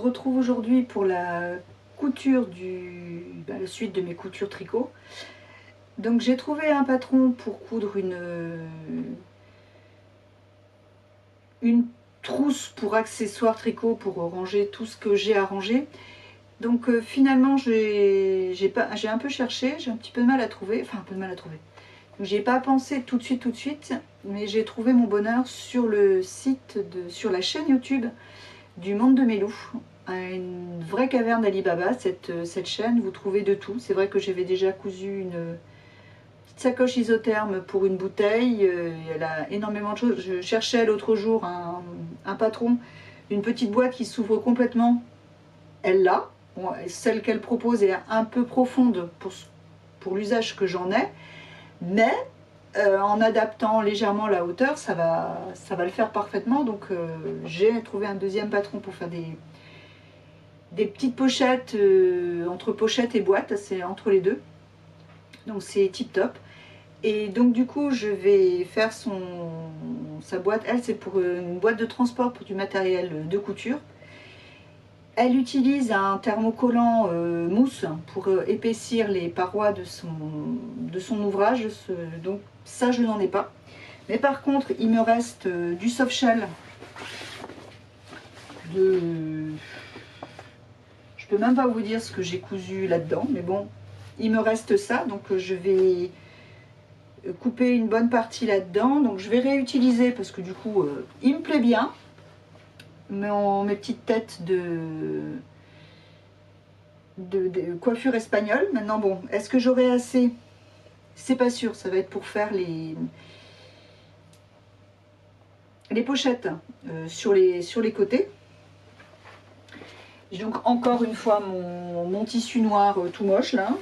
se retrouve aujourd'hui pour la couture la suite de mes coutures tricot. Donc j'ai trouvé un patron pour coudre une trousse pour accessoires tricot pour ranger tout ce que j'ai à ranger. Donc finalement j'ai un peu cherché, j'ai un petit peu de mal à trouver, enfin un peu de mal à trouver. J'ai pas pensé tout de suite, mais j'ai trouvé mon bonheur sur le site, sur la chaîne YouTube du Monde de Melou. Une vraie caverne d'Alibaba, cette chaîne, vous trouvez de tout. C'est vrai que j'avais déjà cousu une petite sacoche isotherme pour une bouteille, elle a énormément de choses. Je cherchais l'autre jour un patron, une petite boîte qui s'ouvre complètement, elle l'a. Bon, celle qu'elle propose est un peu profonde pour l'usage que j'en ai, mais en adaptant légèrement la hauteur, ça va le faire parfaitement. Donc j'ai trouvé un deuxième patron pour faire des petites pochettes, entre pochette et boîte, c'est entre les deux. Donc c'est tip top. Et donc du coup je vais faire sa boîte, elle c'est pour une boîte de transport pour du matériel de couture. Elle utilise un thermocollant mousse pour épaissir les parois de son ouvrage, donc ça je n'en ai pas. Mais par contre il me reste du soft shell, je peux même pas vous dire ce que j'ai cousu là-dedans, mais bon, il me reste ça, donc je vais couper une bonne partie là-dedans. Donc je vais réutiliser parce que du coup il me plaît bien. Mes petites têtes de coiffure espagnole. Maintenant bon, est-ce que j'aurai assez? C'est pas sûr, ça va être pour faire les pochettes sur les côtés. J'ai donc encore une fois mon tissu noir tout moche là.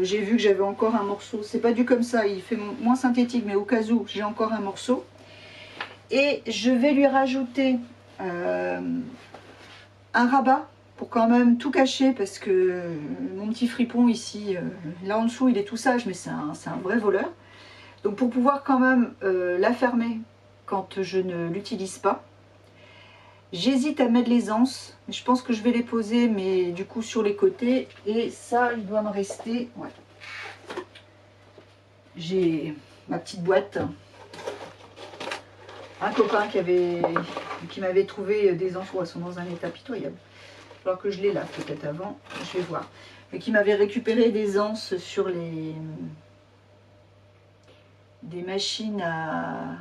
J'ai vu que j'avais encore un morceau, c'est pas du comme ça, il fait moins synthétique, mais au cas où j'ai encore un morceau. Et je vais lui rajouter un rabat pour quand même tout cacher, parce que mon petit fripon ici, là en dessous il est tout sage, mais c'est un vrai voleur. Donc pour pouvoir quand même la fermer quand je ne l'utilise pas. J'hésite à mettre les anses, mais je pense que je vais les poser, mais du coup sur les côtés. Et ça, il doit me rester. Ouais. J'ai ma petite boîte. Un copain qui m'avait trouvé des anses, elles sont dans un état pitoyable. Il va falloir que je les lave peut-être avant, je vais voir. Mais qui m'avait récupéré des anses sur des machines à...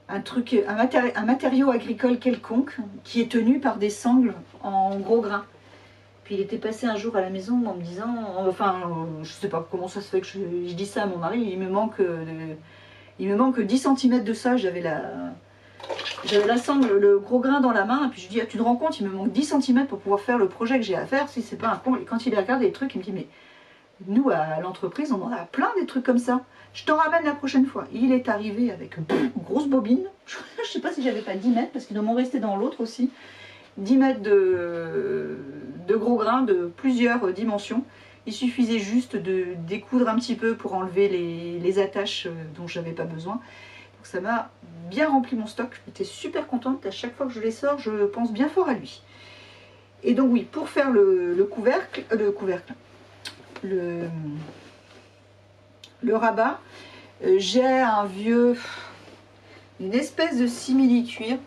un matériau agricole quelconque qui est tenu par des sangles en gros grains. Puis il était passé un jour à la maison en me disant, enfin je sais pas comment ça se fait que je dis ça à mon mari, il me manque 10 cm de ça, j'avais la sangle, le gros grain dans la main, et puis je lui dis, ah, tu te rends compte, il me manque 10 cm pour pouvoir faire le projet que j'ai à faire, si c'est pas un con. Et quand il regarde les trucs, il me dit, mais nous à l'entreprise on en a plein des trucs comme ça. Je t'en ramène la prochaine fois. Il est arrivé avec une grosse bobine. Je ne sais pas si j'avais pas 10 mètres, parce qu'il doit m'en rester dans l'autre aussi. 10 mètres de gros grains de plusieurs dimensions. Il suffisait juste de découdre un petit peu pour enlever les attaches dont je n'avais pas besoin. Donc ça m'a bien rempli mon stock. J'étais super contente. À chaque fois que je les sors, je pense bien fort à lui. Et donc oui, pour faire le rabat, j'ai une espèce de simili-cuir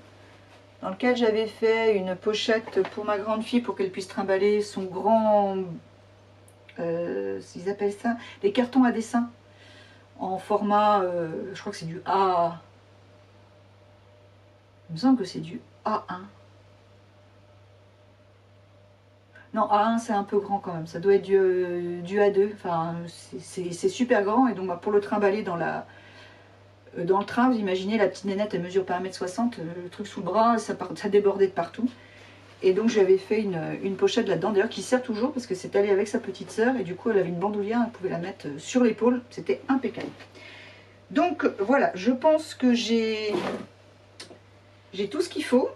dans lequel j'avais fait une pochette pour ma grande fille pour qu'elle puisse trimballer son grand, ils appellent ça, les cartons à dessin en format, je crois que c'est du A, il me semble que c'est du A1. Non, A1 c'est un peu grand quand même, ça doit être du A2, enfin c'est super grand. Et donc bah, pour le trimballer dans le train, vous imaginez la petite nénette, elle mesure pas 1m60, le truc sous le bras, ça débordait de partout. Et donc j'avais fait une pochette là-dedans, d'ailleurs qui sert toujours, parce que c'est allé avec sa petite sœur, et du coup elle avait une bandoulière, elle pouvait la mettre sur l'épaule, c'était impeccable. Donc voilà, je pense que j'ai tout ce qu'il faut.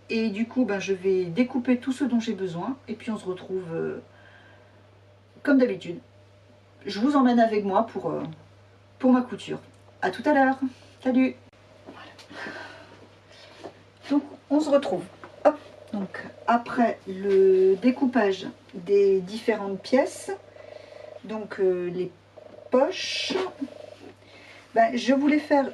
Et du coup, ben, je vais découper tout ce dont j'ai besoin. Et puis on se retrouve comme d'habitude. Je vous emmène avec moi pour ma couture. A tout à l'heure. Salut. Voilà. Donc on se retrouve. Hop, Donc après le découpage des différentes pièces, donc les poches, ben, je voulais faire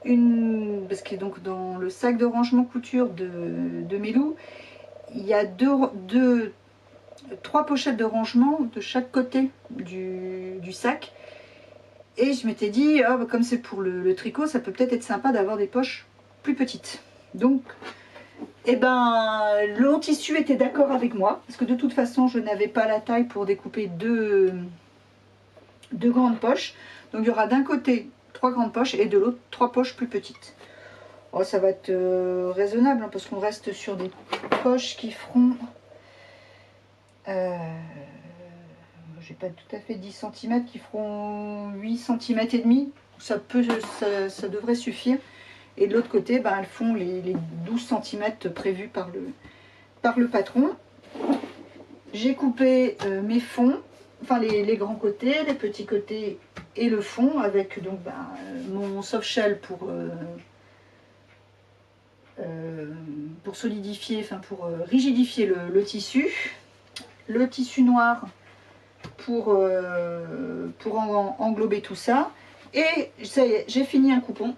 une, parce que donc dans le sac de rangement couture de Melou, il y a trois pochettes de rangement de chaque côté du sac. Et je m'étais dit, oh, bah, comme c'est pour le tricot, ça peut peut-être être sympa d'avoir des poches plus petites. Donc, eh ben, le long tissu était d'accord avec moi, parce que de toute façon, je n'avais pas la taille pour découper deux grandes poches. Donc, il y aura d'un côté 3 grandes poches et de l'autre 3 poches plus petites. Oh, ça va être raisonnable, hein, parce qu'on reste sur des poches qui feront... j'ai pas tout à fait 10 cm, qui feront 8 cm et demi. Ça devrait suffire. Et de l'autre côté, ben, elles font les 12 cm prévus par le patron. J'ai coupé mes fonds, enfin les grands côtés, les petits côtés et le fond, avec donc ben, mon soft shell pour solidifier, enfin pour rigidifier le tissu. Le tissu noir pour englober tout ça. Et ça y est, j'ai fini un coupon.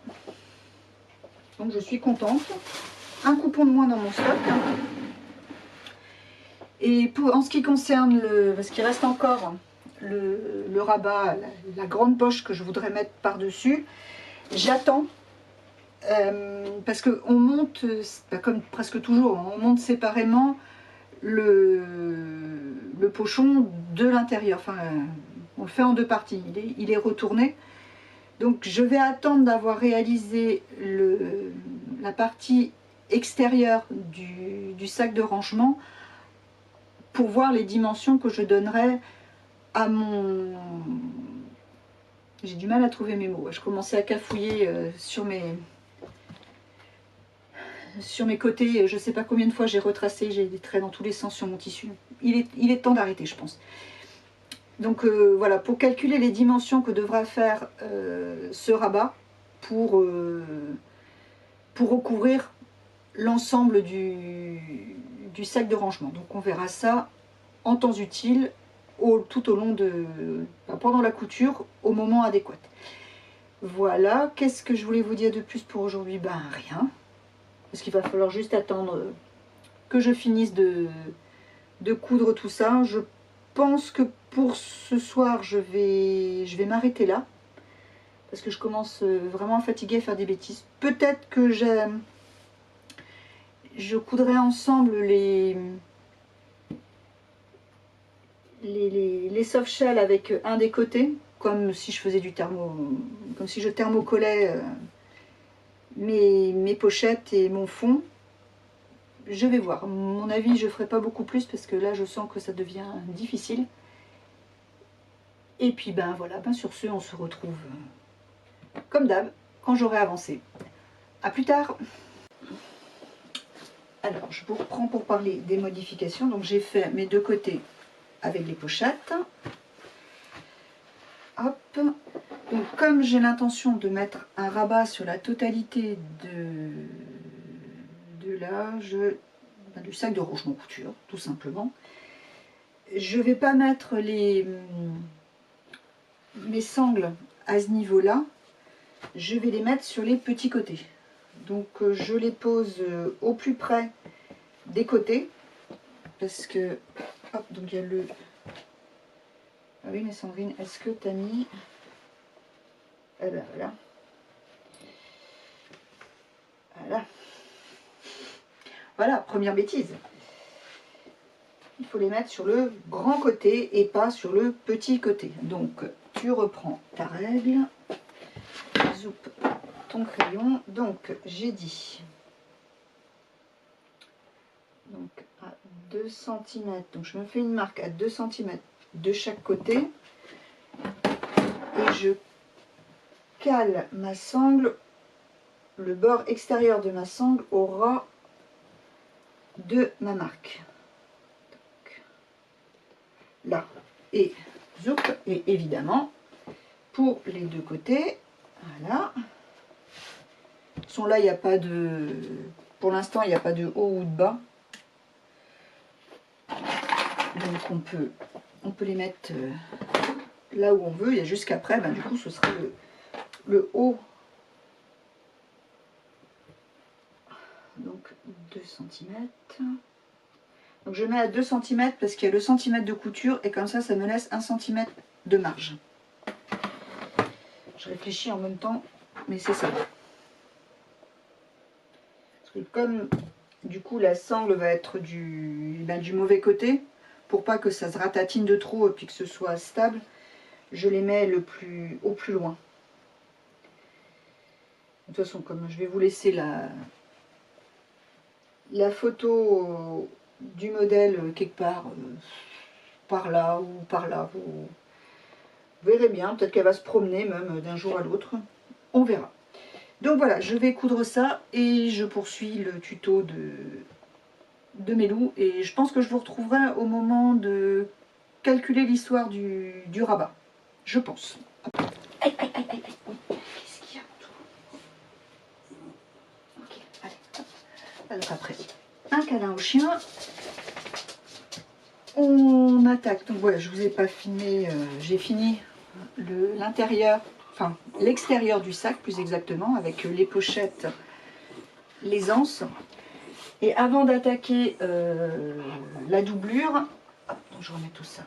Donc je suis contente. Un coupon de moins dans mon stock. Et en ce qui concerne parce qu'il reste encore le rabat, la grande poche que je voudrais mettre par-dessus, j'attends. Parce qu'on monte, comme presque toujours, on monte séparément le pochon de l'intérieur. Enfin, on le fait en deux parties. Il est retourné. Donc je vais attendre d'avoir réalisé la partie extérieure du sac de rangement pour voir les dimensions que je donnerai à mon... J'ai du mal à trouver mes mots. Je commençais à cafouiller sur mes côtés. Je ne sais pas combien de fois j'ai retracé, j'ai des traits dans tous les sens sur mon tissu. Il est temps d'arrêter, je pense. Donc voilà, pour calculer les dimensions que devra faire ce rabat pour recouvrir l'ensemble du sac de rangement. Donc on verra ça en temps utile tout au long pendant la couture, au moment adéquat. Voilà, qu'est-ce que je voulais vous dire de plus pour aujourd'hui? Ben rien, parce qu'il va falloir juste attendre que je finisse de coudre tout ça. Je pense que pour ce soir, je vais m'arrêter là, parce que je commence vraiment à fatiguer, à faire des bêtises. Peut-être que je coudrai ensemble les soft shells avec un des côtés, comme si je faisais comme si je thermocollais mes pochettes et mon fond. Je vais voir. À mon avis, je ne ferai pas beaucoup plus parce que là, je sens que ça devient difficile. Et puis, ben voilà, ben sur ce, on se retrouve comme d'hab quand j'aurai avancé. A plus tard. Alors, je vous reprends pour parler des modifications. Donc, j'ai fait mes deux côtés avec les pochettes. Hop. Donc, comme j'ai l'intention de mettre un rabat sur la totalité du sac de rangement couture, tout simplement, je ne vais pas mettre mes sangles à ce niveau-là. Je vais les mettre sur les petits côtés. Donc, je les pose au plus près des côtés, parce que hop, donc il y a le... Ah oui, mais Sandrine, est-ce que tu as mis... Eh ben voilà. Voilà. Voilà, première bêtise. Il faut les mettre sur le grand côté et pas sur le petit côté. Donc, tu reprends ta règle. Zoup ton crayon. Donc, j'ai dit... Donc, à 2 cm. Donc, je me fais une marque à 2 cm de chaque côté. Et je cale ma sangle, le bord extérieur de ma sangle au ras de ma marque. Donc, là. Et zoup. Et évidemment, pour les deux côtés, voilà. Là, il n'y a pas de Pour l'instant, il n'y a pas de haut ou de bas. Donc on peut les mettre là où on veut. Et jusqu'après, ben, du coup, ce sera le haut. Donc 2 cm. Donc je mets à 2 cm parce qu'il y a le centimètre de couture et comme ça me laisse 1 cm de marge. Je réfléchis en même temps, mais c'est ça. Parce que comme du coup la sangle va être du mauvais côté, pour pas que ça se ratatine de trop et puis que ce soit stable, je les mets au plus loin. De toute façon, comme je vais vous laisser la photo du modèle quelque part, par là ou par là, vous verrez bien, peut-être qu'elle va se promener même d'un jour à l'autre, on verra. Donc voilà, je vais coudre ça et je poursuis le tuto de Mélou et je pense que je vous retrouverai au moment de calculer l'histoire du rabat, je pense. Aïe, aïe, aïe, aïe, aïe. Qu'est-ce qu'il y a en tout? Ok, allez, hop. Alors après, un câlin au chien. On attaque. Donc voilà, je vous ai pas filmé, j'ai fini l'intérieur, enfin l'extérieur du sac plus exactement, avec les pochettes, les anses. Et avant d'attaquer la doublure, hop, donc je remets tout ça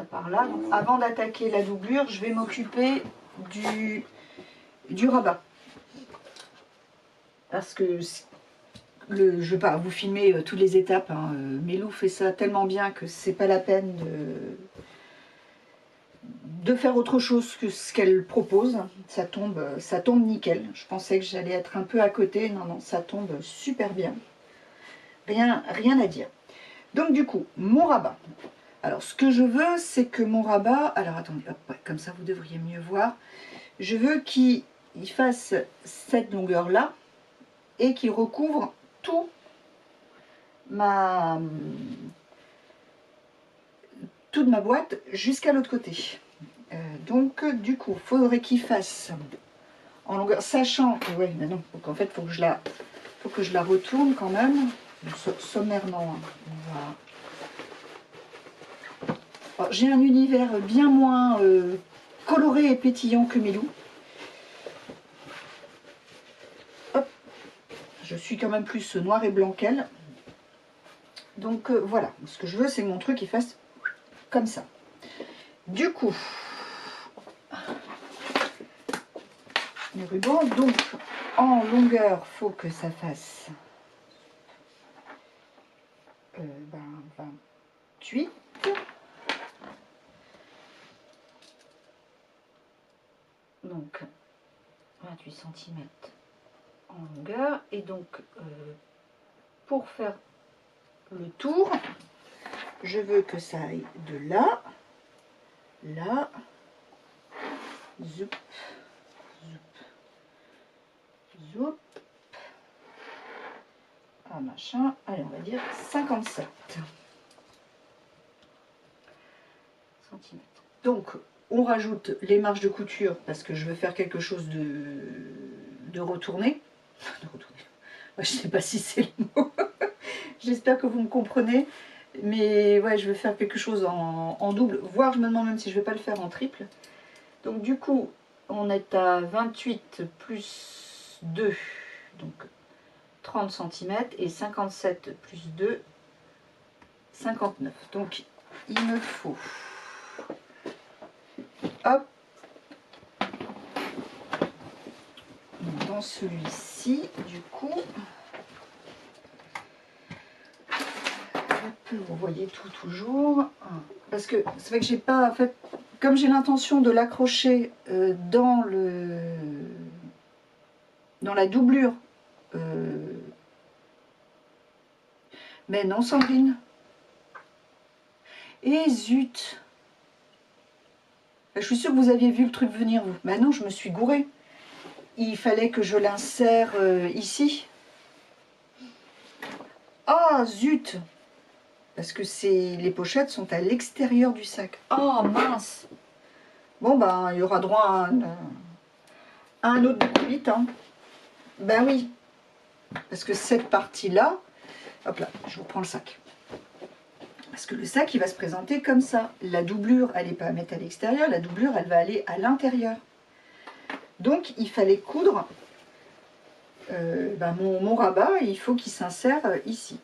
par là. Donc, avant d'attaquer la doublure, je vais m'occuper du rabat. Parce que je ne vais pas vous filmer toutes les étapes, hein. Mélou fait ça tellement bien que c'est pas la peine de faire autre chose que ce qu'elle propose. Ça tombe nickel. Je pensais que j'allais être un peu à côté. Non, non, ça tombe super bien. Rien à dire. Donc du coup, mon rabat. Alors ce que je veux, c'est que mon rabat... Alors attendez, hop, ouais, comme ça vous devriez mieux voir. Je veux qu'il fasse cette longueur-là et qu'il recouvre tout toute ma boîte jusqu'à l'autre côté. Donc du coup, il faudrait qu'il fasse en longueur, sachant que ouais, mais non, donc en fait, faut que je la retourne quand même, sommairement. J'ai un univers bien moins coloré et pétillant que Mélou. Hop, je suis quand même plus noir et blanc qu'elle. Donc voilà, ce que je veux, c'est que mon truc il fasse comme ça. Du coup, les rubans, donc en longueur, faut que ça fasse 28. Donc 28 cm en longueur. Et donc pour faire le tour, je veux que ça aille de là, là, zoup, zoup, zoup, ah machin, allez on va dire 57 cm. Donc on rajoute les marges de couture parce que je veux faire quelque chose de retourné. Ouais, je ne sais pas si c'est le mot. J'espère que vous me comprenez. Mais ouais, je vais faire quelque chose en double, voire je me demande même si je ne vais pas le faire en triple. Donc du coup, on est à 28 plus 2, donc 30 cm, et 57 plus 2, 59. Donc il me faut, hop, dans celui-ci, du coup, vous voyez tout toujours, parce que c'est vrai que j'ai pas, en fait, comme j'ai l'intention de l'accrocher dans la doublure, mais non Sandrine, et zut, je suis sûre que vous aviez vu le truc venir vous, mais non, je me suis gourée, il fallait que je l'insère ici, ah zut, parce que les pochettes sont à l'extérieur du sac. Oh mince. Bon ben il y aura droit à un autre de 8 hein. Ben oui. Parce que cette partie-là, hop là, je reprends le sac. Parce que le sac, il va se présenter comme ça. La doublure, elle n'est pas à mettre à l'extérieur, la doublure, elle va aller à l'intérieur. Donc, il fallait coudre mon rabat, il faut qu'il s'insère ici.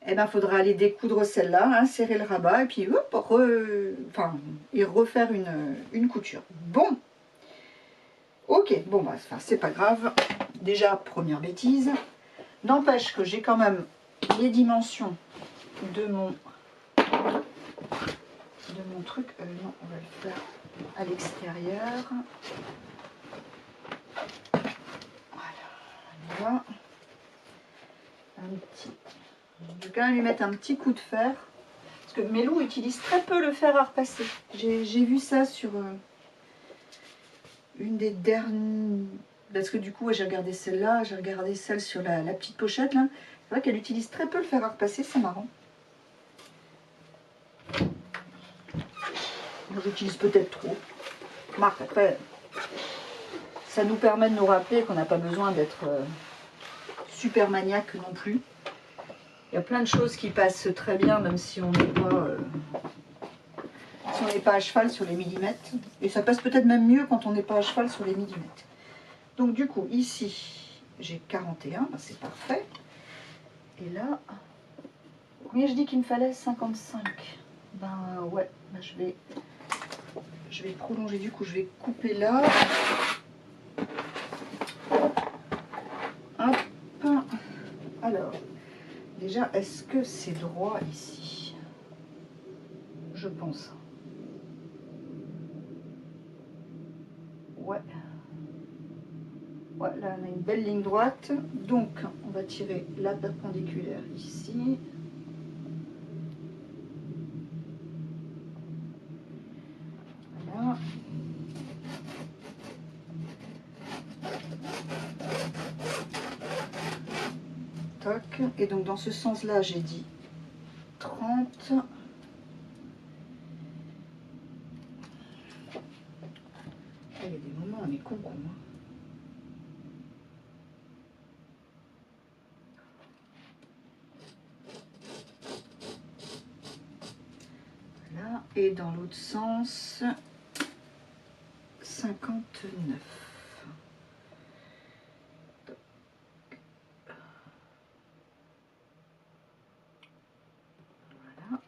Et il faudra aller découdre celle-là, insérer le rabat, et puis hop, et refaire une couture. Bon, ok, bon, bah, c'est pas grave. Déjà, première bêtise. N'empêche que j'ai quand même les dimensions de mon truc. Non, on va le faire à l'extérieur. Voilà, on y va. Je vais quand même lui mettre un petit coup de fer. Parce que Melou utilise très peu le fer à repasser. J'ai vu ça sur une des dernières... Parce que du coup, j'ai regardé celle-là, j'ai regardé celle sur la petite pochette. Là. C'est vrai qu'elle utilise très peu le fer à repasser, c'est marrant. J'utilise peut-être trop. Marc, après, ça nous permet de nous rappeler qu'on n'a pas besoin d'être super maniaque non plus. Il y a plein de choses qui passent très bien, même si on n'est pas à cheval sur les millimètres. Et ça passe peut-être même mieux quand on n'est pas à cheval sur les millimètres. Donc du coup, ici, j'ai 41, ben c'est parfait. Et là, combien je dis qu'il me fallait 55. Ben ouais, ben, je vais prolonger, du coup, je vais couper là. Hop. Alors, déjà, est-ce que c'est droit ici? Je pense. Ouais. Ouais, là, on a une belle ligne droite. Donc, on va tirer la perpendiculaire ici. Voilà. Toc. Et donc, dans ce sens-là, j'ai dit 30. Il y a des moments, on est con. Voilà. Et dans l'autre sens, 59. Voilà.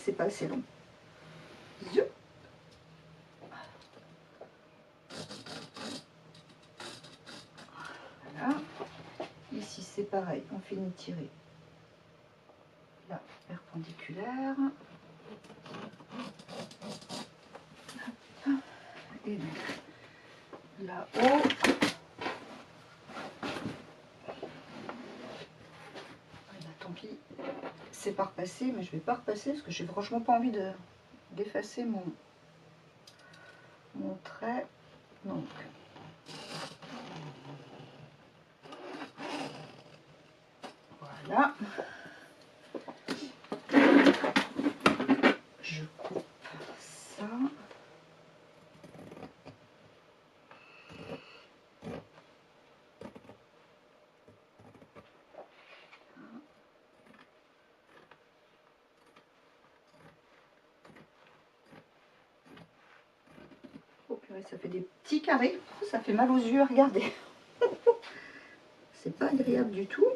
C'est pas assez long. Voilà. Ici, c'est pareil. On finit de tirer la perpendiculaire. Et donc, là-haut. Tant pis, c'est pas repassé, mais je vais pas repasser parce que j'ai franchement pas envie d'effacer mon trait. Donc, voilà. Je coupe ça. Oh purée, ça fait des petits carrés. Ça fait mal aux yeux à regarder. C'est pas agréable du tout.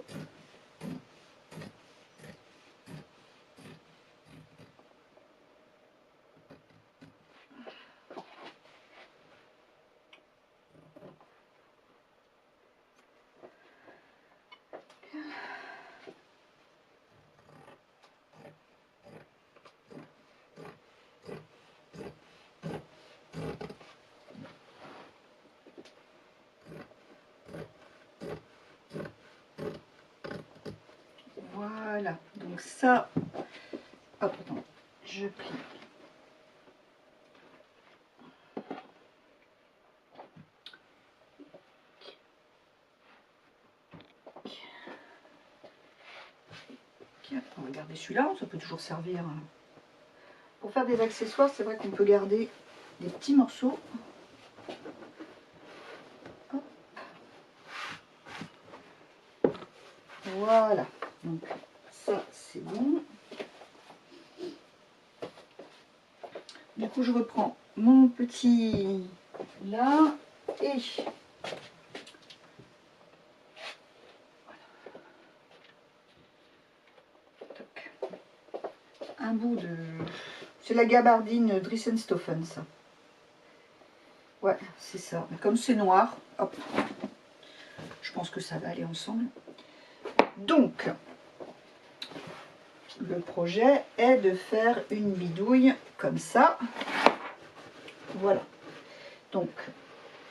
Voilà, donc ça, hop, attends, je plie. On va garder celui-là, ça peut toujours servir Pour faire des accessoires, c'est vrai qu'on peut garder des petits morceaux. Hop. Voilà, donc ça c'est bon. Du coup, je reprends mon petit là et un bout de... C'est la gabardine Drissenstoffen, ça. Ouais, c'est ça. Mais comme c'est noir, hop, je pense que ça va aller ensemble. Donc, le projet est de faire une bidouille comme ça. Voilà. Donc,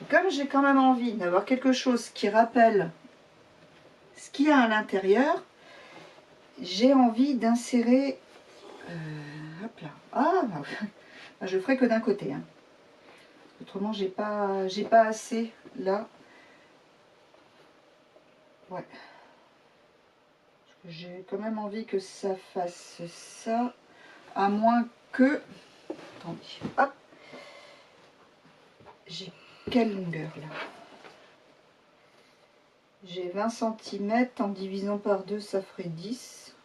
comme j'ai quand même envie d'avoir quelque chose qui rappelle ce qu'il y a à l'intérieur, j'ai envie d'insérer... hop là. Ah, bah, je ferai que d'un côté. Hein. Autrement, j'ai pas assez là. Ouais. J'ai quand même envie que ça fasse ça, à moins que... Attendez, hop. J'ai quelle longueur là? J'ai 20 cm, en divisant par 2, ça ferait 10.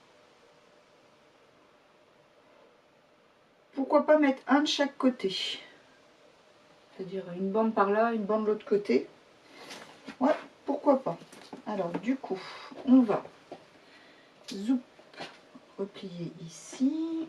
Pourquoi pas mettre un de chaque côté? C'est-à-dire une bande par là, une bande de l'autre côté. Ouais, pourquoi pas. Alors du coup, on va zoup, replier ici.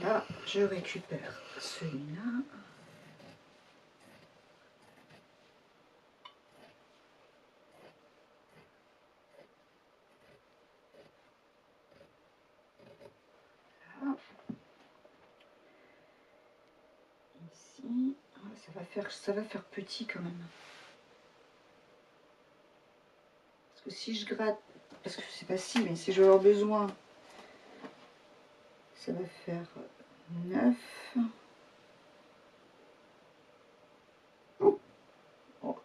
Là, je récupère celui-là. Ici, ça va faire petit quand même. Parce que si je gratte, parce que c'est pas si, mais si je vais avoir besoin, ça va faire 9. Oh,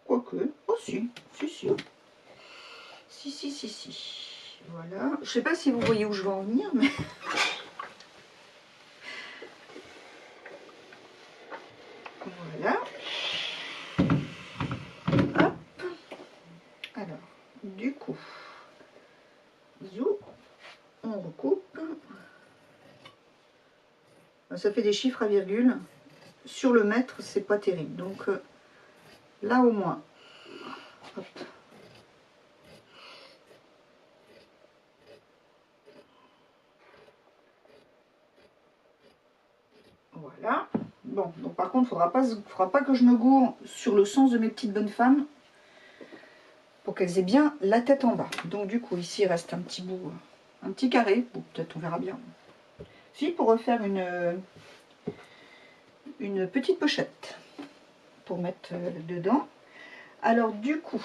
quoique, oh si. Si. Voilà. Je sais pas si vous voyez où je vais en venir, mais... Voilà. Hop. Alors, du coup, zou, on recoupe. Ça fait des chiffres à virgule. Sur le mètre, c'est pas terrible. Donc, là au moins. Hop. Voilà. Bon, donc par contre, il ne faudra pas que je me gourre sur le sens de mes petites bonnes femmes pour qu'elles aient bien la tête en bas. Donc du coup, ici, il reste un petit bout, un petit carré. Bon, peut-être on verra bien. Si, pour refaire une petite pochette pour mettre dedans. Alors du coup...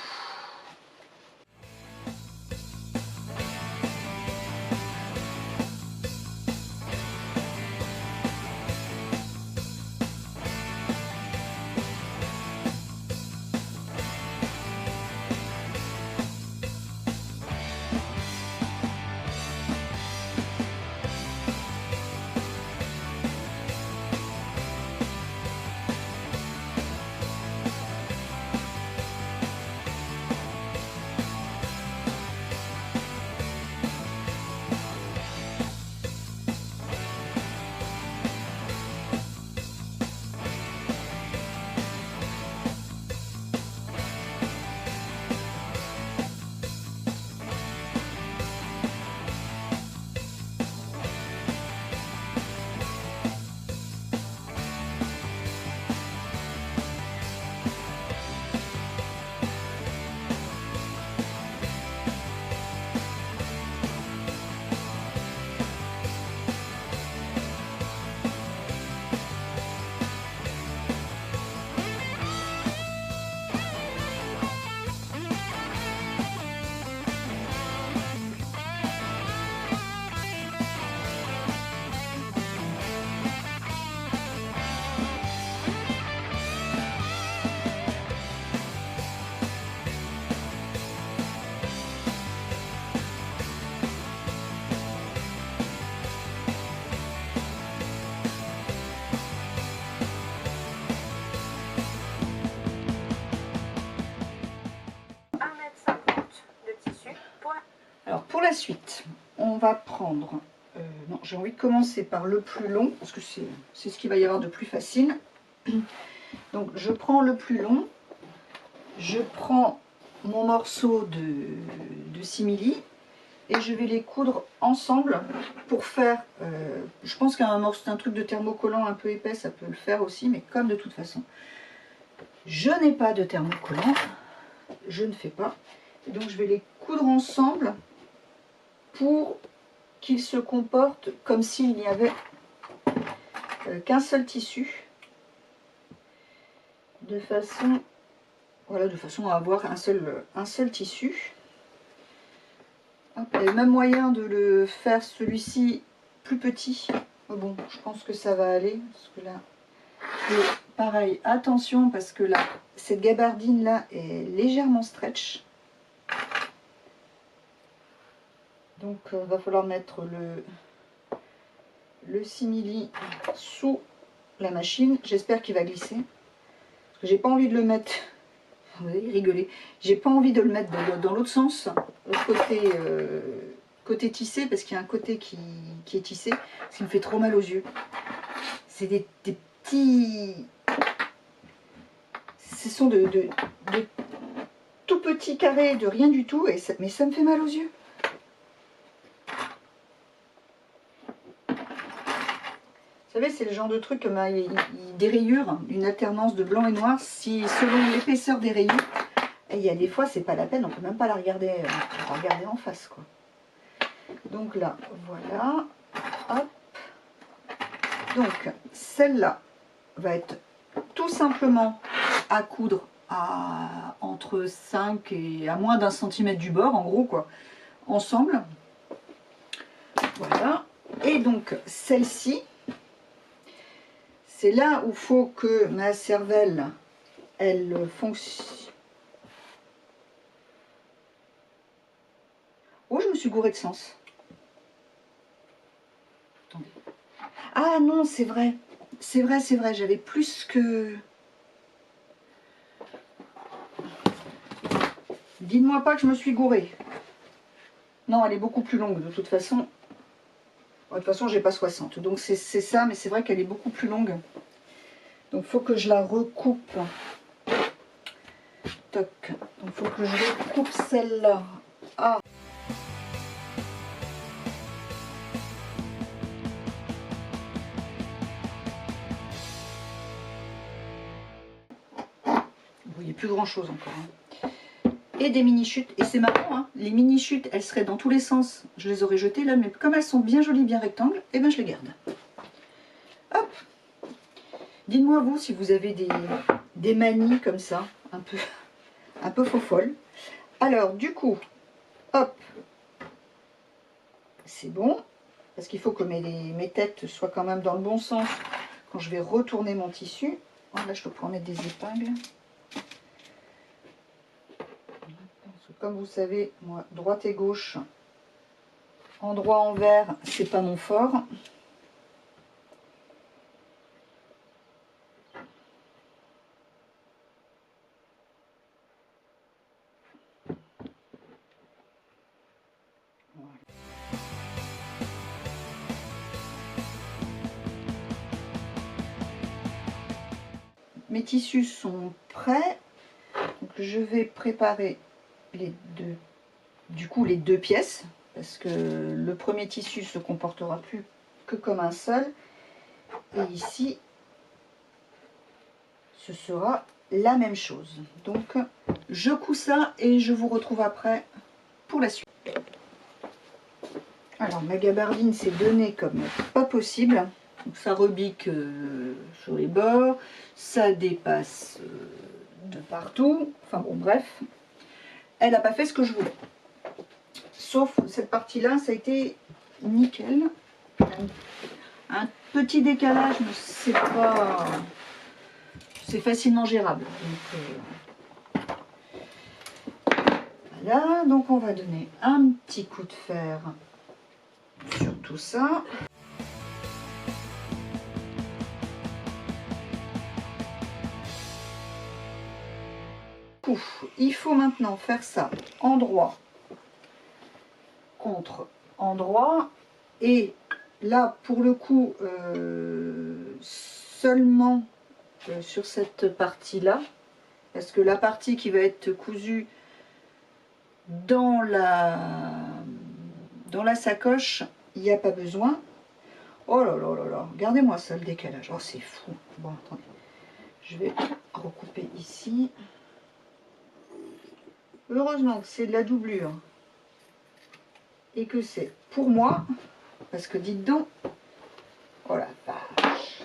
pour la suite, on va prendre... non, j'ai envie de commencer par le plus long, parce que c'est ce qu'il va y avoir de plus facile. Donc je prends le plus long, je prends mon morceau de simili et je vais les coudre ensemble pour faire, je pense qu'un truc de thermocollant un peu épais, ça peut le faire aussi, mais comme de toute façon, je n'ai pas de thermocollant, je ne fais pas. Et donc je vais les coudre ensemble pour qu'ils se comportent comme s'il n'y avait qu'un seul tissu, de façon, voilà, de façon à avoir un seul tissu. Hop, il y a même moyen de le faire celui-ci plus petit. Oh bon, je pense que ça va aller, parce que là, pareil, attention, parce que là, cette gabardine là est légèrement stretch. Donc va falloir mettre le simili sous la machine. J'espère qu'il va glisser. Parce que j'ai pas envie de le mettre. Vous allez rigoler. J'ai pas envie de le mettre dans l'autre sens, côté tissé, parce qu'il y a un côté qui est tissé, ce qui me fait trop mal aux yeux. C'est des petits... Ce sont de tout petits carrés, de rien du tout, mais ça me fait mal aux yeux. Vous savez, c'est le genre de truc comme des rayures, une alternance de blanc et noir, si selon l'épaisseur des rayures, et il y a des fois, c'est pas la peine, on peut même pas la regarder en face, quoi. Donc là, voilà, hop. Donc, celle-là va être tout simplement à coudre à entre 5 et à moins d'un centimètre du bord, en gros, quoi, ensemble. Voilà. Et donc, celle-ci, c'est là où il faut que ma cervelle, elle fonctionne. Oh, je me suis gourée de sens. Attendez. Ah non, c'est vrai. C'est vrai, j'avais plus que... Dites-moi pas que je me suis gourée. Non, elle est beaucoup plus longue de toute façon. De toute façon, j'ai pas 60. Donc c'est ça, mais c'est vrai qu'elle est beaucoup plus longue. Donc il faut que je la recoupe. Toc. Donc il faut que je recoupe celle-là. Ah. Vous voyez plus grand chose encore. Et des mini-chutes. Et c'est marrant, hein, les mini-chutes, elles seraient dans tous les sens. Je les aurais jetées là, mais comme elles sont bien jolies, bien rectangles, et ben je les garde. Hop. Dites-moi vous si vous avez des manies comme ça, un peu faux-folles. Alors du coup, hop, c'est bon, parce qu'il faut que mes têtes soient quand même dans le bon sens quand je vais retourner mon tissu. Oh, là, je dois pouvoir mettre des épingles. Parce que comme vous savez, moi, droite et gauche, endroit envers, c'est pas mon fort. Mes tissus sont prêts, donc je vais préparer les deux pièces, parce que le premier tissu se comportera plus que comme un seul, et ici ce sera la même chose. Donc je couds ça et je vous retrouve après pour la suite. Alors ma gabardine s'est donnée comme pas possible. Donc ça rebique sur les bords, ça dépasse de partout, enfin bon bref, elle n'a pas fait ce que je voulais. Sauf cette partie-là, ça a été nickel. Un petit décalage, mais c'est pas... c'est facilement gérable. Donc, voilà, donc on va donner un petit coup de fer sur tout ça. Il faut maintenant faire ça endroit contre endroit. Et là, pour le coup, seulement sur cette partie-là, parce que la partie qui va être cousue dans la sacoche, il n'y a pas besoin. Oh là là là là, regardez-moi ça, le décalage. Oh, c'est fou. Bon, attendez. Je vais recouper ici. Heureusement que c'est de la doublure et que c'est pour moi, parce que dites donc, oh la vache.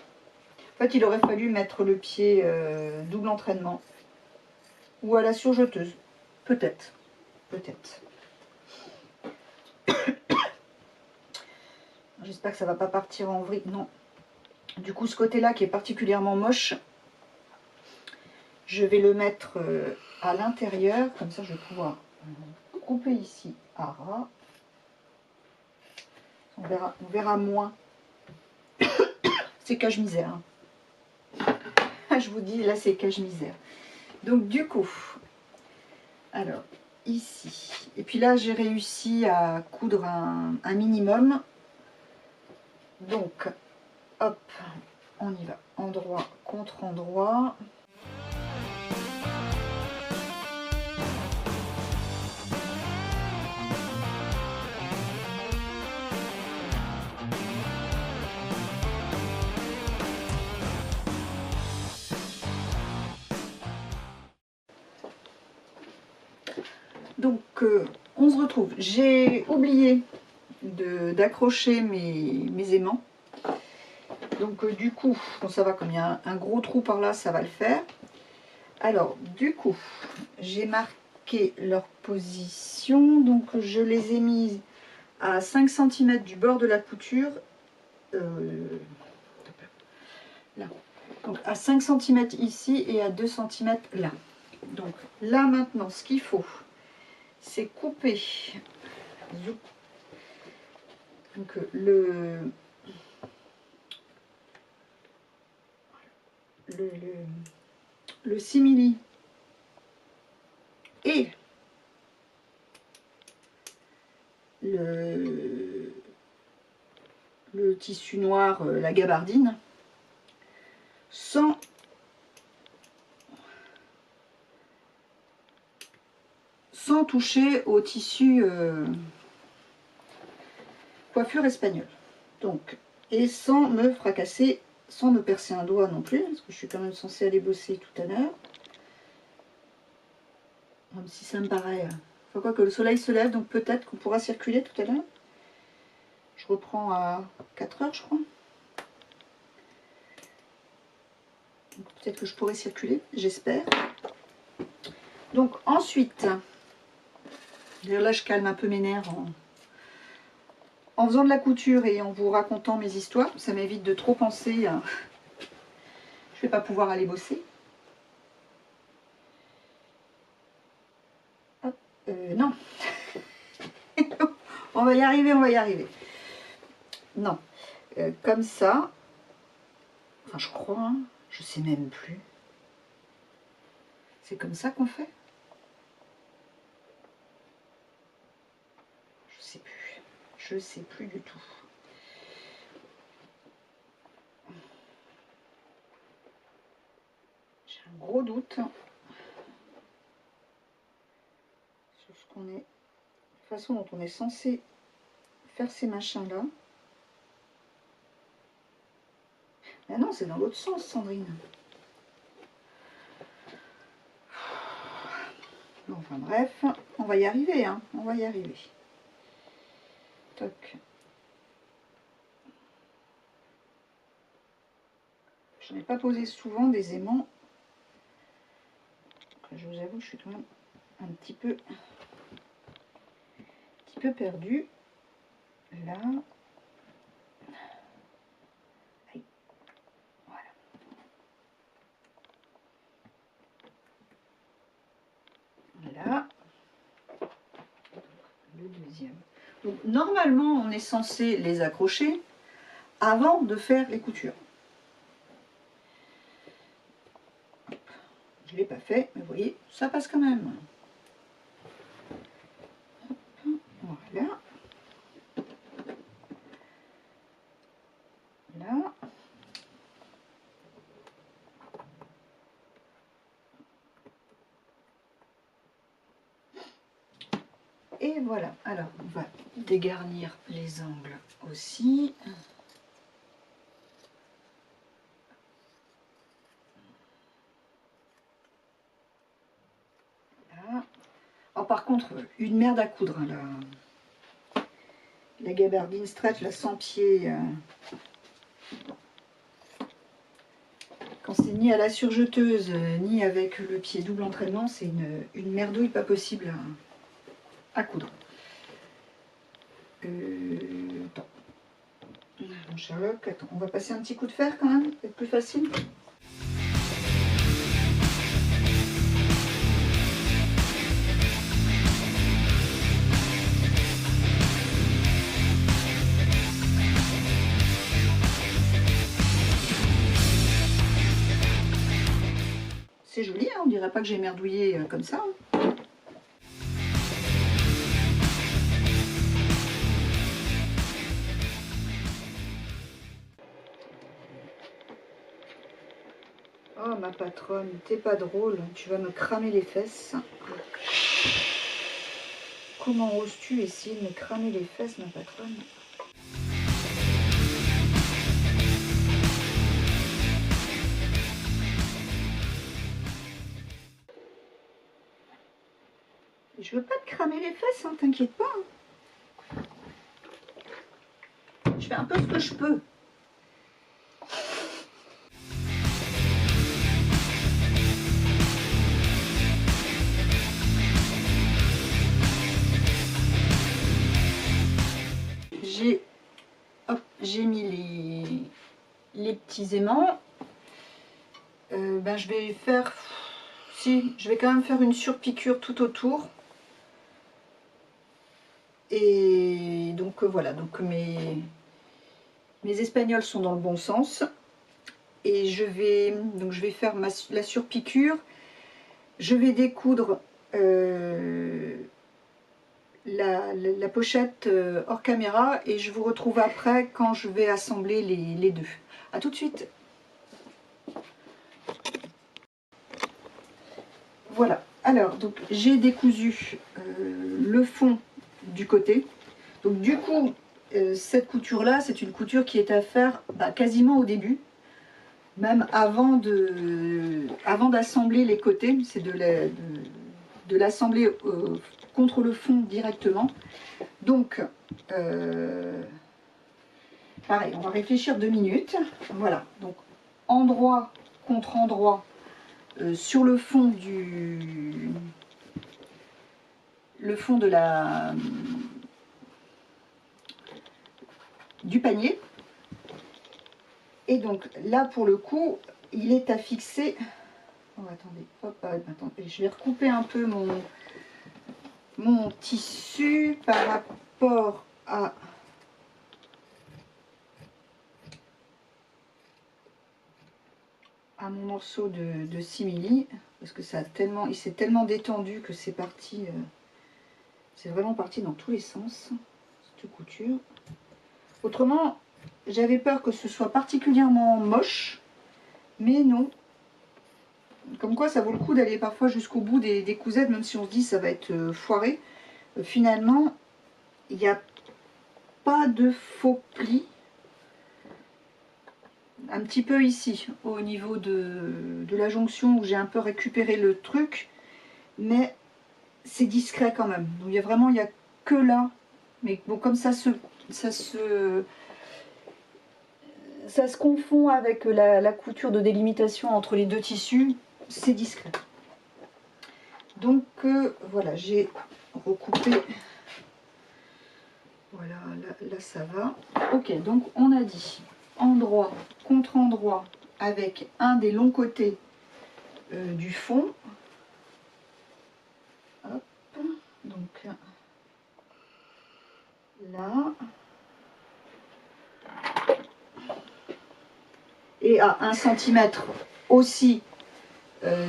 En fait, il aurait fallu mettre le pied double entraînement ou à la surjeteuse. Peut-être, peut-être. J'espère que ça va pas partir en vrille. Non. Du coup, ce côté-là qui est particulièrement moche, je vais le mettre à l'intérieur. Comme ça, je vais pouvoir couper ici à ras. On verra moins. C'est cache-misère. Hein. Je vous dis, là, c'est cache-misère. Donc, du coup, alors, ici. Et puis là, j'ai réussi à coudre un minimum. Donc, hop, on y va. Endroit contre endroit. Donc, on se retrouve. J'ai oublié d'accrocher mes aimants. Donc, du coup, bon, ça va, comme il y a un gros trou par là, ça va le faire. Alors, du coup, j'ai marqué leur position. Donc, je les ai mises à 5 cm du bord de la couture. Là. Donc, à 5 cm ici et à 2 cm là. Donc, là, maintenant, ce qu'il faut, c'est couper donc, le simili et le tissu noir, la gabardine, sans toucher au tissu coiffure espagnole. Donc, et sans me fracasser, sans me percer un doigt non plus, parce que je suis quand même censée aller bosser tout à l'heure. Même si ça me paraît... Faut quoi que le soleil se lève, donc peut-être qu'on pourra circuler tout à l'heure. Je reprends à 4 heures, je crois. Peut-être que je pourrai circuler, j'espère. Donc ensuite, là je calme un peu mes nerfs en faisant de la couture et en vous racontant mes histoires. Ça m'évite de trop penser à... Je vais pas pouvoir aller bosser. Hop, non. On va y arriver, on va y arriver. Non. Comme ça. Enfin, je crois, hein, je sais même plus. C'est comme ça qu'on fait? Je sais plus. Je sais plus du tout. J'ai un gros doute sur ce qu'on est, la façon dont on est censé faire ces machins-là. Ah non, c'est dans l'autre sens, Sandrine. Bon, enfin bref, on va y arriver, hein, on va y arriver. Toc. Je n'ai pas posé souvent des aimants. Je vous avoue que je suis quand même un petit peu perdue. Là. Aïe. Voilà. Là. Le deuxième. Donc normalement, on est censé les accrocher avant de faire les coutures. Je ne l'ai pas fait, mais vous voyez, ça passe quand même. Hop, voilà. Et voilà, alors on va dégarnir les angles aussi. Voilà. Alors par contre, une merde à coudre, hein, la gabardine stretch, la 100 pieds, quand c'est ni à la surjeteuse, ni avec le pied double entraînement, c'est une merdouille pas possible à coudre. Attends. Mon Sherlock, attends, on va passer un petit coup de fer quand même, c'est plus facile. C'est joli, hein, on dirait pas que j'ai merdouillé comme ça. Hein. Oh ma patronne, t'es pas drôle, tu vas me cramer les fesses. Comment oses-tu essayer de me cramer les fesses, ma patronne? Je veux pas te cramer les fesses, hein, t'inquiète pas. Hein. Je fais un peu ce que je peux. J'ai mis les petits aimants. Ben, je vais faire... Si, je vais quand même faire une surpiqûre tout autour. Et donc voilà, donc mes espagnols sont dans le bon sens. Et je vais faire la surpiqûre. Je vais découdre la pochette hors caméra et je vous retrouve après quand je vais assembler les deux. A tout de suite. Voilà, alors donc j'ai décousu le fond du côté. Donc du coup, cette couture là, c'est une couture qui est à faire quasiment au début, même avant d'assembler les côtés, c'est de l'assembler contre le fond directement. Donc pareil, on va réfléchir 2 minutes. Voilà, donc endroit contre endroit sur le fond du panier. Et donc là pour le coup, il est à fixer. Oh, attendez, hop, attendez, je vais recouper un peu mon tissu par rapport à mon morceau de 6 mm, parce que il s'est tellement détendu que c'est parti, c'est vraiment parti dans tous les sens, cette couture. Autrement, j'avais peur que ce soit particulièrement moche, mais non. Comme quoi ça vaut le coup d'aller parfois jusqu'au bout des cousettes, même si on se dit ça va être foiré. Finalement, il n'y a pas de faux plis. Un petit peu ici, au niveau de la jonction où j'ai un peu récupéré le truc, mais c'est discret quand même. Donc il y a que là, mais bon, comme ça se confond avec la couture de délimitation entre les deux tissus, c'est discret. Donc voilà, j'ai recoupé. Voilà, là ça va. Ok, donc on a dit endroit contre endroit avec un des longs côtés du fond. Hop, donc là. Et à 1 cm aussi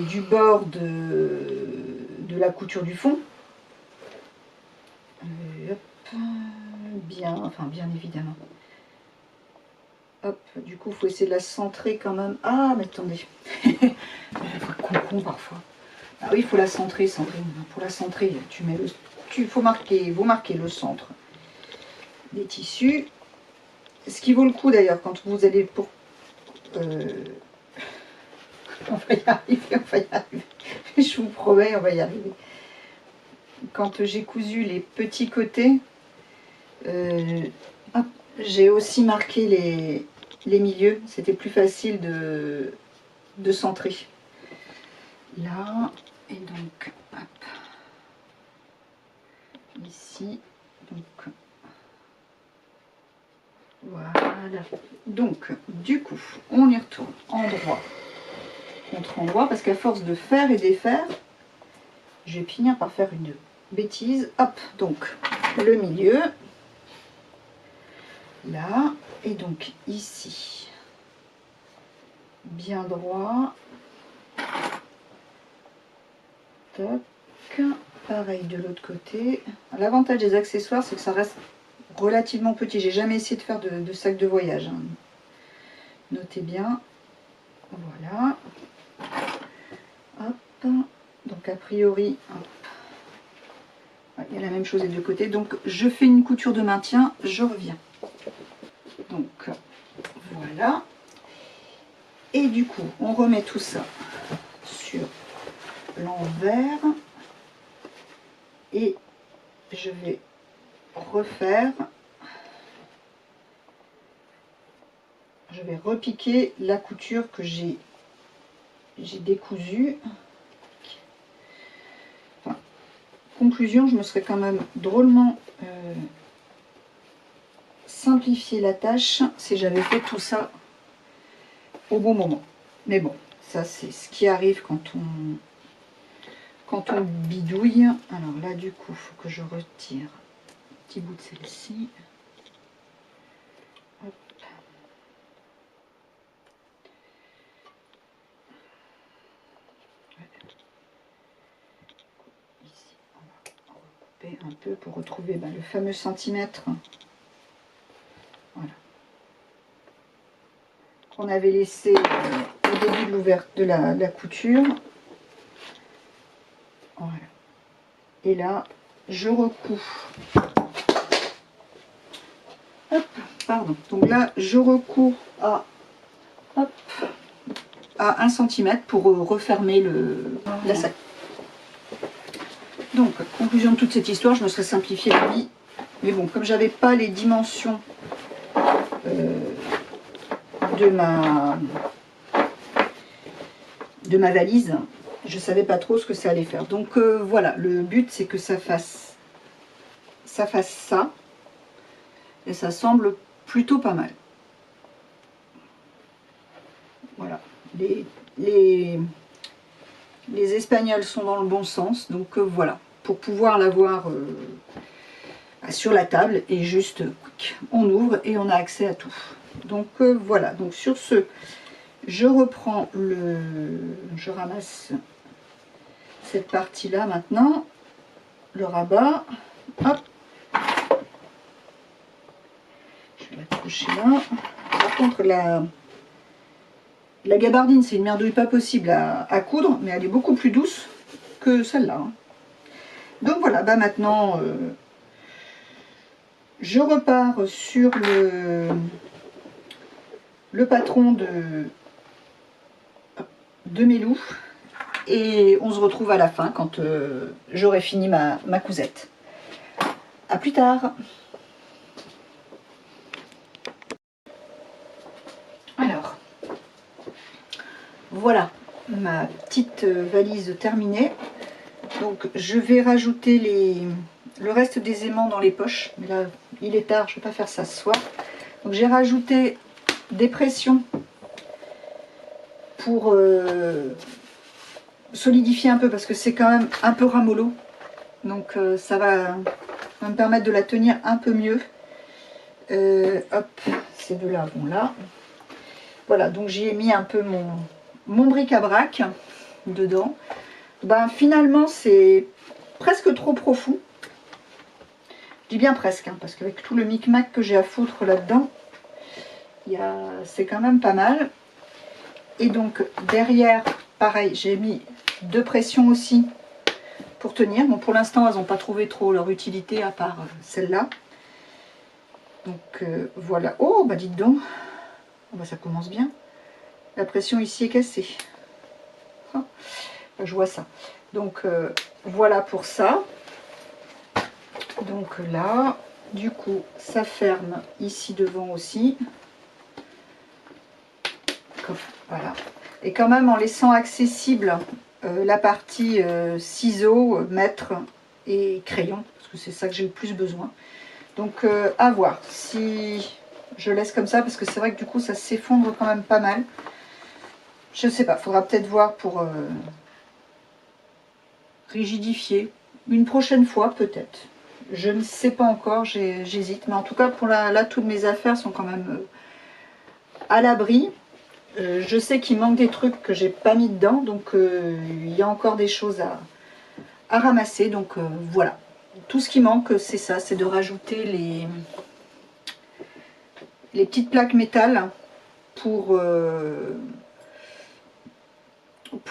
du bord de la couture du fond. Hop, bien évidemment. Hop, du coup, il faut essayer de la centrer quand même. Ah, mais attendez. Con parfois. Ah oui, il faut la centrer, Sandrine. Pour la centrer, tu mets vous marquez le centre des tissus. Ce qui vaut le coup d'ailleurs quand vous allez pour... on va y arriver, on va y arriver. Je vous promets, on va y arriver. Quand j'ai cousu les petits côtés, j'ai aussi marqué les milieux. C'était plus facile de centrer. Là, et donc, hop, ici, donc, voilà. Donc, du coup, on y retourne endroit contre endroit, parce qu'à force de faire et défaire, je vais finir par faire une bêtise. Hop, donc, le milieu, là, et donc ici, bien droit. Toc. Pareil de l'autre côté. L'avantage des accessoires, c'est que ça reste relativement petit. J'ai jamais essayé de faire de sac de voyage, hein. Notez bien. Voilà. Hop. Donc a priori, hop. Il y a la même chose des deux côtés. Donc je fais une couture de maintien, je reviens. Donc voilà. Et du coup, on remet tout ça sur l'envers. Et je vais refaire, je vais repiquer la couture que j'ai décousue. Enfin, conclusion, je me serais quand même drôlement simplifié la tâche si j'avais fait tout ça au bon moment. Mais bon, ça c'est ce qui arrive quand on bidouille. Alors là du coup, il faut que je retire un petit bout de celle-ci. Ici, on va recouper un peu pour retrouver le fameux centimètre. Voilà. Qu'on avait laissé au début de l'ouverture de la couture. Voilà. Et là, je recouds. Hop, pardon. Donc là, je recours à 1 cm pour refermer la sac. Donc, conclusion de toute cette histoire, je me serais simplifié la vie. Mais bon, comme j'avais pas les dimensions de ma valise, je savais pas trop ce que ça allait faire. Donc voilà, le but c'est que ça fasse ça. Et ça semble plutôt pas mal. Voilà. Les Espagnols sont dans le bon sens. Donc voilà. Pour pouvoir l'avoir sur la table et juste on ouvre et on a accès à tout. Donc voilà. Donc sur ce, je reprends je ramasse cette partie là maintenant, le rabat, hop, je vais la coucher là. Par contre la gabardine c'est une merdouille pas possible à coudre, mais elle est beaucoup plus douce que celle-là, hein. Donc voilà, maintenant je repars sur le patron de mes loups. Et on se retrouve à la fin quand j'aurai fini ma cousette. A plus tard. Alors, voilà ma petite valise terminée. Donc je vais rajouter le reste des aimants dans les poches. Mais là, il est tard, je ne vais pas faire ça ce soir. Donc j'ai rajouté des pressions pour solidifier un peu parce que c'est quand même un peu ramollo, donc ça va me permettre de la tenir un peu mieux. Hop, ces deux là vont là. Voilà, donc j'y ai mis un peu mon bric-à-brac dedans. Finalement c'est presque trop profond. Je dis bien presque, hein, parce qu'avec tout le micmac que j'ai à foutre là-dedans, c'est quand même pas mal. Et donc derrière, pareil, j'ai mis 2 pressions aussi pour tenir. Bon, pour l'instant, elles n'ont pas trouvé trop leur utilité à part celle-là. Donc voilà. Oh, bah dites donc. Oh, bah, ça commence bien. La pression ici est cassée. Oh, je vois ça. Donc voilà pour ça. Donc là, du coup, ça ferme ici devant aussi. Comme, voilà. Et quand même en laissant accessible la partie ciseaux, mètre et crayon, parce que c'est ça que j'ai le plus besoin. Donc à voir si je laisse comme ça, parce que c'est vrai que du coup ça s'effondre quand même pas mal. Je sais pas, faudra peut-être voir pour rigidifier une prochaine fois peut-être. Je ne sais pas encore, j'hésite. Mais en tout cas pour là toutes mes affaires sont quand même à l'abri. Je sais qu'il manque des trucs que j'ai pas mis dedans, donc il y a encore des choses à ramasser. Donc voilà, tout ce qui manque c'est ça, c'est de rajouter les petites plaques métal pour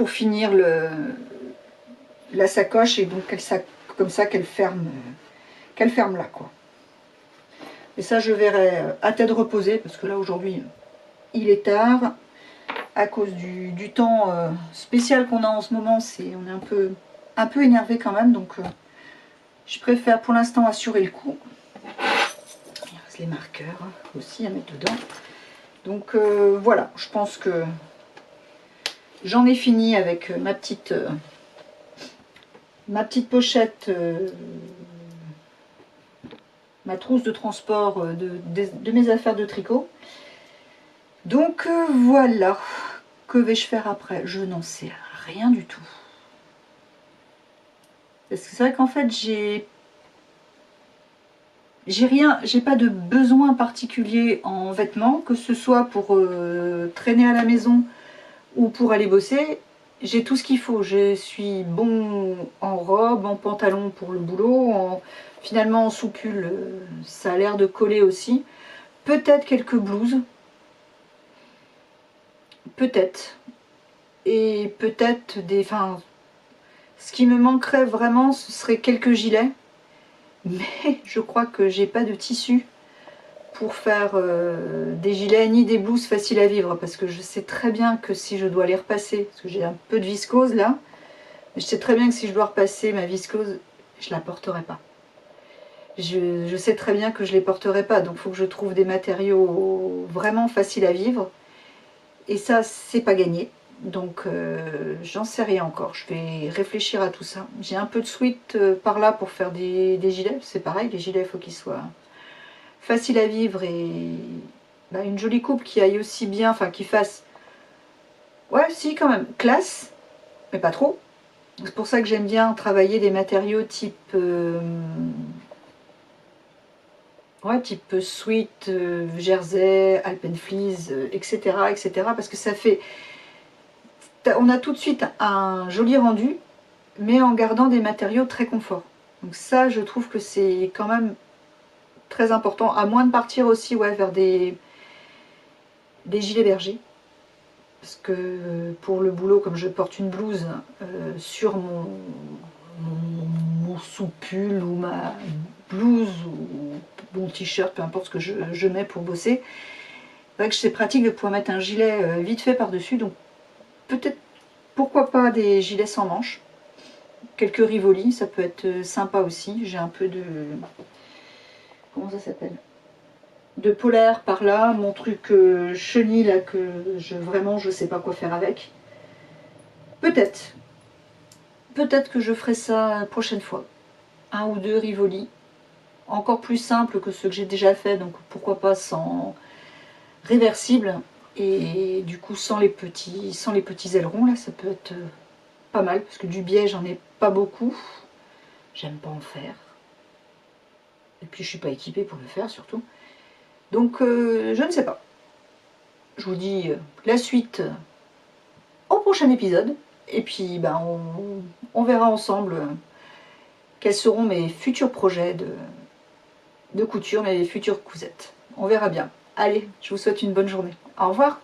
finir la sacoche, et donc comme ça qu'elle ferme là quoi. Et ça je verrai à tête reposée, parce que là aujourd'hui il est tard. À cause du temps spécial qu'on a en ce moment, on est un peu énervé quand même, donc je préfère pour l'instant assurer le coup. Il reste les marqueurs aussi à mettre dedans. Donc voilà, je pense que j'en ai fini avec ma petite pochette, ma trousse de transport de mes affaires de tricot. Donc voilà. Que vais-je faire après? Je n'en sais rien du tout. Parce que c'est vrai qu'en fait, j'ai pas de besoin particulier en vêtements, que ce soit pour traîner à la maison ou pour aller bosser. J'ai tout ce qu'il faut. Je suis bon en robe, en pantalon pour le boulot, finalement en sous-pull, ça a l'air de coller aussi. Peut-être quelques blouses. Peut-être. Et peut-être des... Enfin, ce qui me manquerait vraiment, ce serait quelques gilets. Mais je crois que j'ai pas de tissu pour faire des gilets ni des blouses faciles à vivre, parce que je sais très bien que si je dois les repasser, parce que j'ai un peu de viscose là, mais je sais très bien que si je dois repasser ma viscose, je la porterai pas. Je sais très bien que je les porterai pas, donc il faut que je trouve des matériaux vraiment faciles à vivre, et ça c'est pas gagné. Donc j'en sais rien encore, je vais réfléchir à tout ça. J'ai un peu de sweat par là pour faire des gilets, c'est pareil, les gilets il faut qu'ils soient faciles à vivre et bah, une jolie coupe qui aille aussi bien, enfin qui fasse, ouais si quand même, classe, mais pas trop. C'est pour ça que j'aime bien travailler des matériaux type ouais, type sweat, jersey, alpenfleece, etc., etc. Parce que ça fait, on a tout de suite un joli rendu, mais en gardant des matériaux très confort. Donc ça, je trouve que c'est quand même très important, à moins de partir aussi ouais, vers des gilets bergers. Parce que pour le boulot, comme je porte une blouse sur mon sous-pull ou ma blouse ou mon t-shirt, peu importe ce que je mets pour bosser, c'est vrai que c'est pratique de pouvoir mettre un gilet vite fait par-dessus. Donc peut-être, pourquoi pas des gilets sans manches. Quelques rivolis, ça peut être sympa aussi. J'ai un peu de... Comment ça s'appelle? De polaire par là, mon truc chenille là que vraiment je sais pas quoi faire avec. Peut-être que je ferai ça la prochaine fois. Un ou deux rivolis, encore plus simples que ceux que j'ai déjà fait, donc pourquoi pas sans réversible, et du coup sans les petits ailerons là, ça peut être pas mal, parce que du biais j'en ai pas beaucoup, j'aime pas en faire, et puis je suis pas équipée pour le faire surtout. Donc je ne sais pas. Je vous dis la suite au prochain épisode. Et puis ben, on verra ensemble quels seront mes futurs projets de couture, mes futures cousettes. On verra bien. Allez, je vous souhaite une bonne journée. Au revoir.